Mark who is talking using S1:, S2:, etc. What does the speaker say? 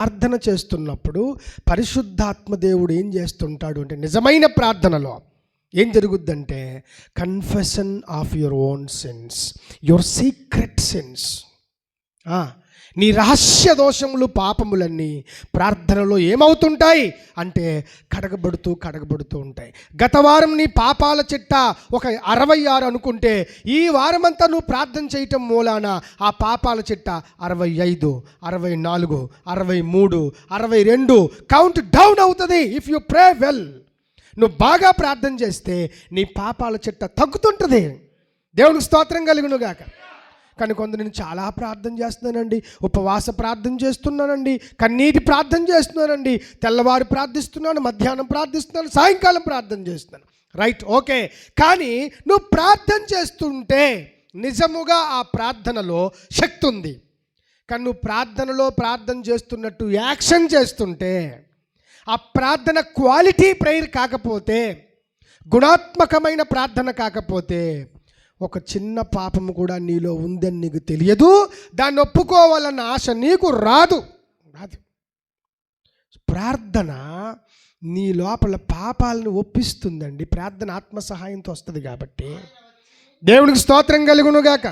S1: ప్రార్థన చేస్తున్నప్పుడు పరిశుద్ధాత్మ దేవుడు ఏం చేస్తుంటాడు అంటే, నిజమైన ప్రార్థనలో ఏం జరుగుద్దంటే, confession of your own sins, your secret sins, నీ రహస్య దోషములు పాపములన్నీ ప్రార్థనలో ఏమవుతుంటాయి అంటే కడగబడుతూ ఉంటాయి. గత వారం నీ పాపాల చిట్ట ఒక 66 అనుకుంటే, ఈ వారమంతా నువ్వు ప్రార్థన చేయటం మూలాన ఆ పాపాల చిట్ట 65, 64, 63, 62 కౌంట్ డౌన్ అవుతుంది. ఇఫ్ యు ప్రే వెల్, నువ్వు బాగా ప్రార్థన చేస్తే నీ పాపాల చిట్ట తగ్గుతుంటుంది. దేవునికి స్తోత్రం కలుగునుగాక. కానీ కొందరు నేను చాలా ప్రార్థన చేస్తున్నానండి, ఉపవాస ప్రార్థన చేస్తున్నానండి, కన్నీటి ప్రార్థన చేస్తున్నానండి, తెల్లవారు ప్రార్థిస్తున్నాను, మధ్యాహ్నం ప్రార్థిస్తున్నాను, సాయంకాలం ప్రార్థన చేస్తున్నాను. Right, okay. కానీ నువ్వు ప్రార్థన చేస్తుంటే నిజముగా ఆ ప్రార్థనలో శక్తి ఉంది. కానీ నువ్వు ప్రార్థన చేస్తున్నట్టు యాక్షన్ చేస్తుంటే, ఆ ప్రార్థన క్వాలిటీ ప్రేయర్ కాకపోతే, గుణాత్మకమైన ప్రార్థన కాకపోతే, ఒక చిన్న పాపము కూడా నీలో ఉందని నీకు తెలియదు. దాన్ని ఒప్పుకోవాలన్న ఆశ నీకు రాదు. ప్రార్థన నీ లోపల పాపాలను ఒప్పిస్తుందండి. ప్రార్థన ఆత్మ సహాయంతో వస్తుంది కాబట్టి దేవునికి స్తోత్రం కలుగునుగాక.